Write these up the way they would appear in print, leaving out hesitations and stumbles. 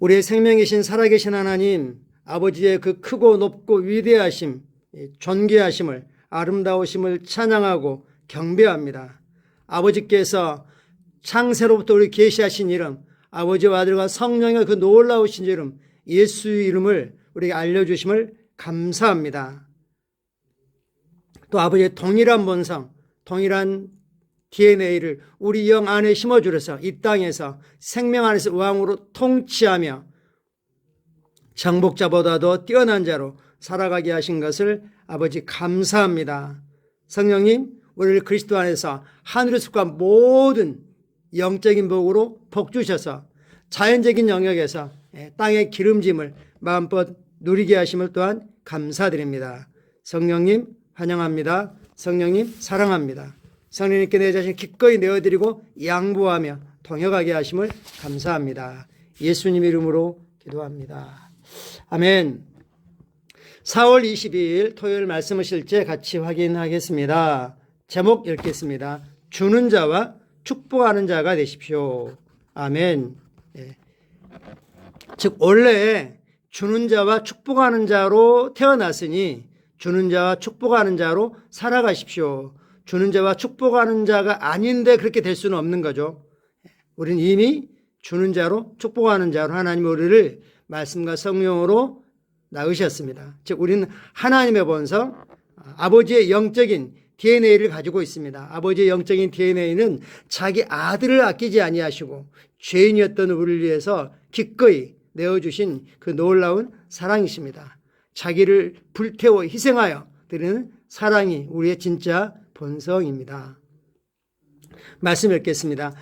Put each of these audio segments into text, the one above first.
우리의 생명이신 살아계신 하나님, 아버지의 그 크고 높고 위대하심, 존귀하심을, 아름다우심을 찬양하고 경배합니다. 아버지께서 창세로부터 우리 계시하신 이름, 아버지와 아들과 성령의 그 놀라우신 이름, 예수의 이름을 우리에게 알려주심을 감사합니다. 또 아버지의 동일한 본성, 동일한 DNA를 우리 영 안에 심어주셔서 이 땅에서 생명 안에서 왕으로 통치하며 정복자보다도 뛰어난 자로 살아가게 하신 것을 아버지 감사합니다. 성령님, 우리를 그리스도 안에서 하늘의 숲과 모든 영적인 복으로 복 주셔서 자연적인 영역에서 땅의 기름짐을 마음껏 누리게 하심을 또한 감사드립니다. 성령님 환영합니다. 성령님 사랑합니다. 성령님께 내 자신을 기꺼이 내어드리고 양보하며 동역하게 하심을 감사합니다. 예수님 이름으로 기도합니다. 아멘. 4월 22일 토요일 말씀을 실제 같이 확인하겠습니다. 제목 읽겠습니다. 주는 자와 축복하는 자가 되십시오. 아멘. 즉 원래 주는 자와 축복하는 자로 태어났으니 주는 자와 축복하는 자로 살아가십시오. 주는 자와 축복하는 자가 아닌데 그렇게 될 수는 없는 거죠. 우리는 이미 주는 자로 축복하는 자로 하나님 우리를 말씀과 성령으로 낳으셨습니다. 즉 우리는 하나님의 본성, 아버지의 영적인 DNA를 가지고 있습니다. 아버지의 영적인 DNA는 자기 아들을 아끼지 아니하시고 죄인이었던 우리를 위해서 기꺼이 내어주신 그 놀라운 사랑이십니다. 자기를 불태워 희생하여 드리는 사랑이 우리의 진짜 본성입니다. 말씀 읽겠습니다.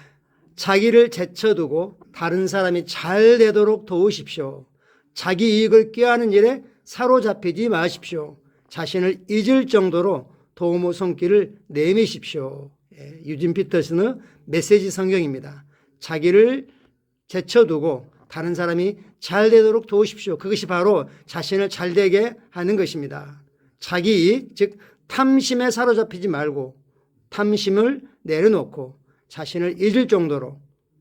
자기를 제쳐두고 다른 사람이 잘 되도록 도우십시오. 자기 이익을 꾀하는 일에 사로잡히지 마십시오. 자신을 잊을 정도로 도우모 손길을 내미십시오. 유진 피터슨의 메시지 성경입니다. 자기를 제쳐두고 다른 사람이 잘 되도록 도우십시오. 그것이 바로 자신을 잘 되게 하는 것입니다. 자기 이익, 즉 탐심에 사로잡히지 말고 탐심을 내려놓고 자신을 잊을 정도로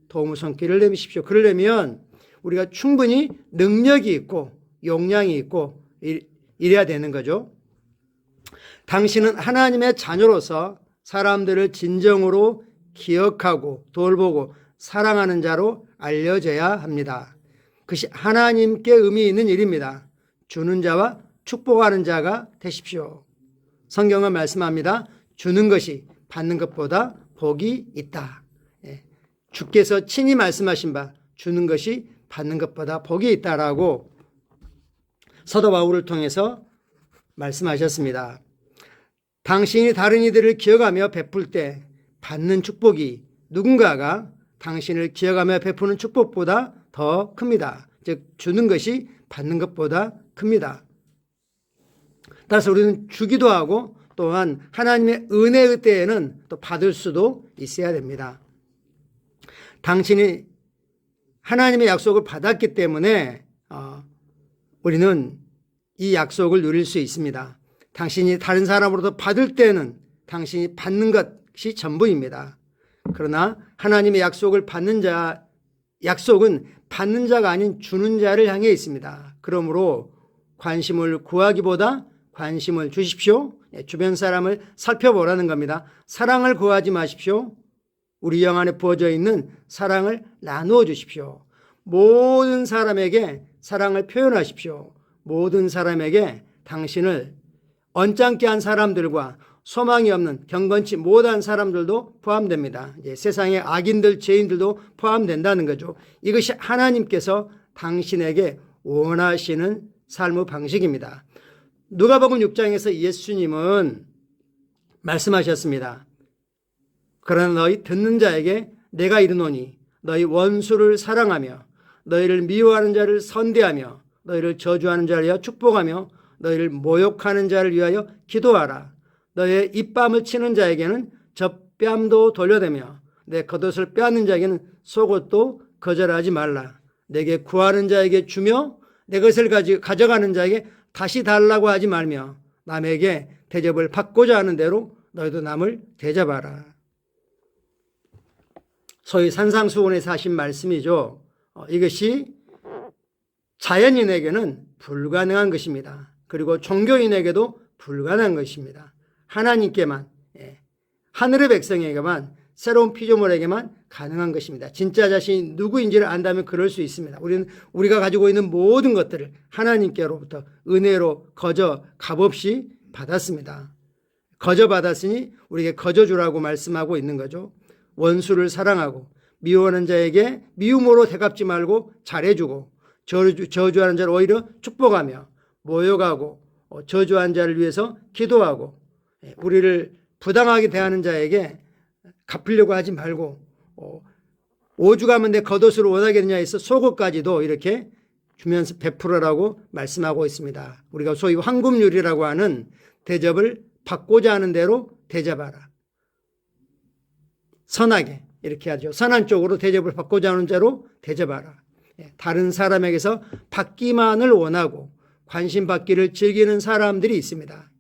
도우모 손길을 내미십시오. 그러려면 우리가 충분히 능력이 있고 용량이 있고 이래야 되는 거죠. 당신은 하나님의 자녀로서 사람들을 진정으로 기억하고 돌보고 사랑하는 자로 알려져야 합니다. 그것이 하나님께 의미 있는 일입니다. 주는 자와 축복하는 자가 되십시오. 성경은 말씀합니다. 주는 것이 받는 것보다 복이 있다. 주께서 친히 말씀하신 바 주는 것이 받는 것보다 복이 있다라고 사도 바울을 통해서 말씀하셨습니다. 당신이 다른 이들을 기억하며 베풀 때 받는 축복이 누군가가 당신을 기억하며 베푸는 축복보다 더 큽니다. 즉 주는 것이 받는 것보다 큽니다. 따라서 우리는 주기도 하고 또한 하나님의 은혜의 때에는 또 받을 수도 있어야 됩니다. 당신이 하나님의 약속을 받았기 때문에 우리는 이 약속을 누릴 수 있습니다. 당신이 다른 사람으로부터 받을 때는 당신이 받는 것이 전부입니다. 그러나 하나님의 약속을 받는 자, 약속은 받는 자가 아닌 주는 자를 향해 있습니다. 그러므로 관심을 구하기보다 관심을 주십시오. 주변 사람을 살펴보라는 겁니다. 사랑을 구하지 마십시오. 우리 영 안에 부어져 있는 사랑을 나누어 주십시오. 모든 사람에게 사랑을 표현하십시오. 모든 사람에게 당신을 언짢게 한 사람들과 소망이 없는 경건치 못한 사람들도 포함됩니다. 이제 세상의 악인들, 죄인들도 포함된다는 거죠. 이것이 하나님께서 당신에게 원하시는 삶의 방식입니다. 누가복음 6장에서 예수님은 말씀하셨습니다. 그러나 너희 듣는 자에게 내가 이르노니 너희 원수를 사랑하며 너희를 미워하는 자를 선대하며 너희를 저주하는 자를 위하여 축복하며 너희를 모욕하는 자를 위하여 기도하라. 너의 입밤을 치는 자에게는 젖뺨도 돌려대며 내 겉옷을 빼앗는 자에게는 속옷도 거절하지 말라. 내게 구하는 자에게 주며 내 것을 가져가는 자에게 다시 달라고 하지 말며 남에게 대접을 받고자 하는 대로 너희도 남을 대접하라. 소위 산상수훈에서 하신 말씀이죠. 이것이 자연인에게는 불가능한 것입니다. 그리고 종교인에게도 불가능한 것입니다. 하나님께만, 하늘의 백성에게만, 새로운 피조물에게만 가능한 것입니다. 진짜 자신이 누구인지를 안다면 그럴 수 있습니다. 우리가 가지고 있는 모든 것들을 하나님께로부터 은혜로 거저 값없이 받았습니다. 거저 받았으니 우리에게 거저 주라고 말씀하고 있는 거죠. 원수를 사랑하고 미워하는 자에게 미움으로 대갚지 말고 잘해주고 저주하는 자를 오히려 축복하며 모욕하고 저주한 자를 위해서 기도하고 우리를 부당하게 대하는 자에게 갚으려고 하지 말고 오죽하면 내 겉옷을 원하겠느냐 해서 속옷까지도 이렇게 주면서 베풀어라고 말씀하고 있습니다. 우리가 소위 황금률이라고 하는 대접을 받고자 하는 대로 대접하라. 선하게 이렇게 하죠. 선한 쪽으로 대접을 받고자 하는 대로 대접하라. 다른 사람에게서 받기만을 원하고 관심 받기를 즐기는 사람들이 있습니다.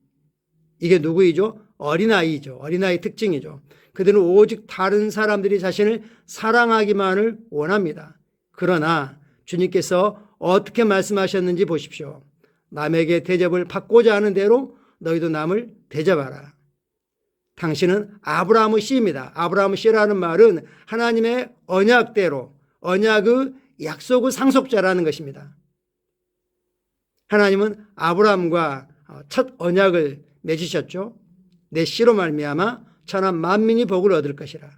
이게 누구이죠? 어린아이죠. 어린아이 특징이죠. 그들은 오직 다른 사람들이 자신을 사랑하기만을 원합니다. 그러나 주님께서 어떻게 말씀하셨는지 보십시오. 남에게 대접을 받고자 하는 대로 너희도 남을 대접하라. 당신은 아브라함의 씨입니다. 아브라함의 씨라는 말은 하나님의 언약대로 언약의 약속의 상속자라는 것입니다. 하나님은 아브라함과 첫 언약을 맺으셨죠. 내 씨로 말미암아 천하 만민이 복을 얻을 것이라.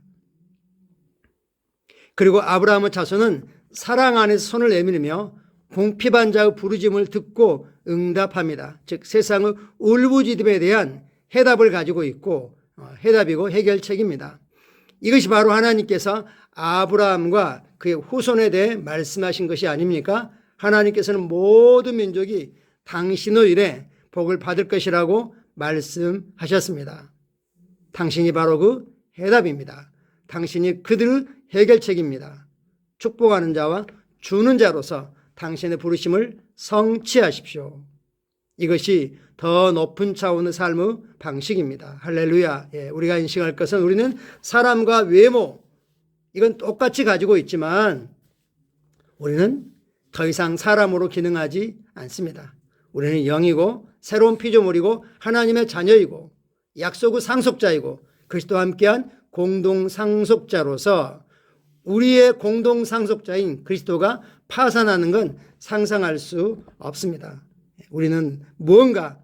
그리고 아브라함의 자손은 사랑 안에서 손을 내밀며 궁핍한 자의 부르짐을 듣고 응답합니다. 즉 세상의 울부짖음에 대한 해답을 가지고 있고 해답이고 해결책입니다. 이것이 바로 하나님께서 아브라함과 그의 후손에 대해 말씀하신 것이 아닙니까? 하나님께서는 모든 민족이 당신의 일에 복을 받을 것이라고 말씀하셨습니다. 당신이 바로 그 해답입니다. 당신이 그들의 해결책입니다. 축복하는 자와 주는 자로서 당신의 부르심을 성취하십시오. 이것이 더 높은 차원의 삶의 방식입니다. 할렐루야. 우리가 인식할 것은 우리는 사람과 외모 이건 똑같이 가지고 있지만 우리는 더 이상 사람으로 기능하지 않습니다. 우리는 영이고 새로운 피조물이고 하나님의 자녀이고 약속의 상속자이고 그리스도와 함께한 공동상속자로서 우리의 공동상속자인 그리스도가 파산하는 건 상상할 수 없습니다. 우리는 무언가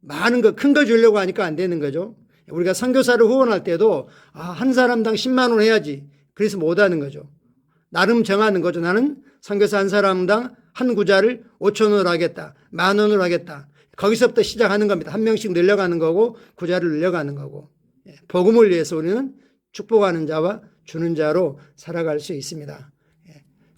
많은 거, 큰 거 주려고 하니까 안 되는 거죠. 우리가 선교사를 후원할 때도 한 사람당 10만 원 해야지. 그래서 못 하는 거죠. 나름 정하는 거죠. 나는 선교사 한 사람당 한 구자를 5천 원으로 하겠다. 10,000원으로 하겠다. 거기서부터 시작하는 겁니다. 한 명씩 늘려가는 거고 구자를 늘려가는 거고. 복음을 위해서 우리는 축복하는 자와 주는 자로 살아갈 수 있습니다.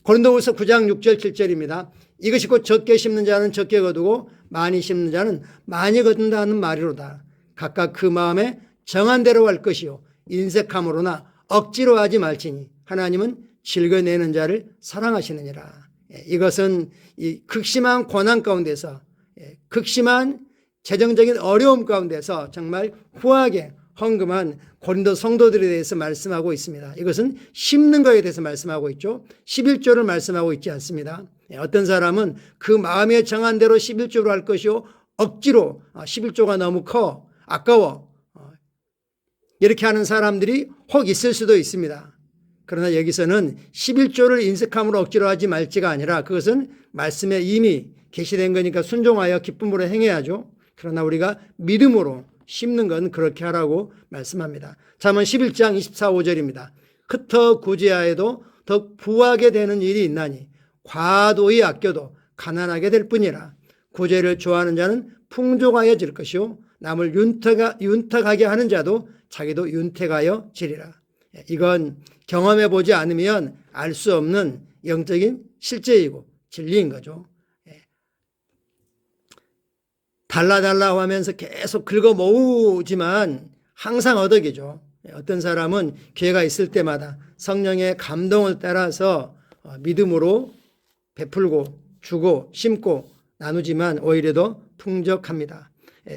고린도후서 9장 6절 7절입니다. 이것이 곧 적게 심는 자는 적게 거두고 많이 심는 자는 많이 거둔다는 말이로다. 각각 그 마음에 정한 대로 할 것이요 인색함으로나 억지로 하지 말지니 하나님은 즐겨내는 자를 사랑하시느니라. 이것은 이 극심한 고난 가운데서 극심한 재정적인 어려움 가운데서 정말 후하게 헌금한 고린도 성도들에 대해서 말씀하고 있습니다. 이것은 심는 것에 대해서 말씀하고 있죠. 11조를 말씀하고 있지 않습니다. 어떤 사람은 그 마음에 정한 대로 11조로 할 것이요 억지로 11조가 너무 커 아까워 이렇게 하는 사람들이 혹 있을 수도 있습니다. 그러나 여기서는 11조를 인색함으로 억지로 하지 말지가 아니라 그것은 말씀에 이미 계시된 거니까 순종하여 기쁨으로 행해야죠. 그러나 우리가 믿음으로 심는 건 그렇게 하라고 말씀합니다. 잠언 11장 24, 5절입니다. 흩어 구제하여도 더 부하게 되는 일이 있나니 과도히 아껴도 가난하게 될 뿐이라. 구제를 좋아하는 자는 풍족하여질 것이요 남을 윤택하게 하는 자도 자기도 윤택하여 지리라. 이건 경험해 보지 않으면 알 수 없는 영적인 실제이고 진리인 거죠. 달라달라 하면서 계속 긁어 모으지만 항상 어덕이죠. 어떤 사람은 기회가 있을 때마다 성령의 감동을 따라서 믿음으로 베풀고 주고 심고 나누지만 오히려 더 풍족합니다.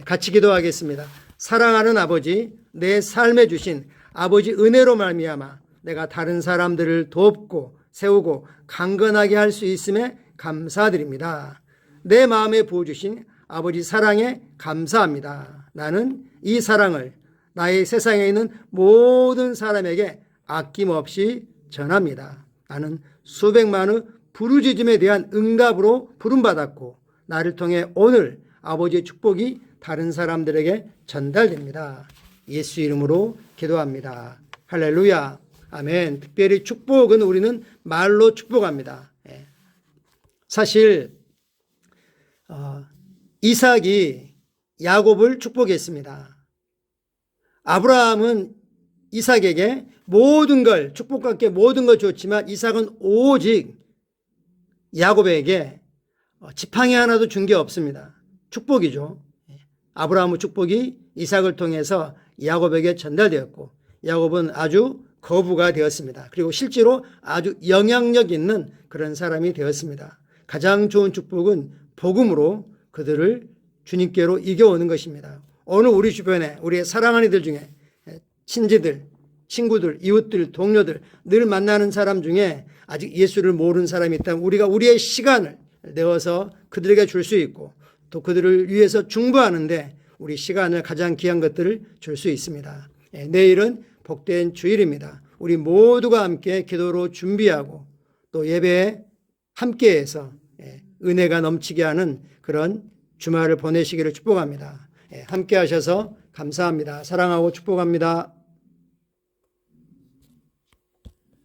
같이 기도하겠습니다. 사랑하는 아버지, 내 삶에 주신 아버지 은혜로 말미암아 내가 다른 사람들을 돕고 세우고 강건하게 할 수 있음에 감사드립니다. 내 마음에 부어주신 아버지 사랑에 감사합니다. 나는 이 사랑을 나의 세상에 있는 모든 사람에게 아낌없이 전합니다. 나는 수백만의 부르짖음에 대한 응답으로 부름받았고 나를 통해 오늘 아버지의 축복이 다른 사람들에게 전달됩니다. 예수 이름으로 기도합니다. 할렐루야. 아멘. 특별히 축복은 우리는 말로 축복합니다. 사실 이삭이 야곱을 축복했습니다. 아브라함은 이삭에게 모든 걸 축복과 함께 모든 걸 줬지만 이삭은 오직 야곱에게 지팡이 하나도 준 게 없습니다. 축복이죠. 아브라함의 축복이 이삭을 통해서 야곱에게 전달되었고 야곱은 아주 거부가 되었습니다. 그리고 실제로 아주 영향력 있는 그런 사람이 되었습니다. 가장 좋은 축복은 복음으로 그들을 주님께로 이겨오는 것입니다. 오늘 우리 주변에 우리의 사랑하는 이들 중에 친지들, 친구들, 이웃들, 동료들 늘 만나는 사람 중에 아직 예수를 모르는 사람이 있다면 우리가 우리의 시간을 내어서 그들에게 줄 수 있고 또 그들을 위해서 중보하는데 우리 시간을 가장 귀한 것들을 줄 수 있습니다. 내일은 복된 주일입니다. 우리 모두가 함께 기도로 준비하고 또 예배에 함께해서 은혜가 넘치게 하는 그런 주말을 보내시기를 축복합니다. 함께 하셔서 감사합니다. 사랑하고 축복합니다.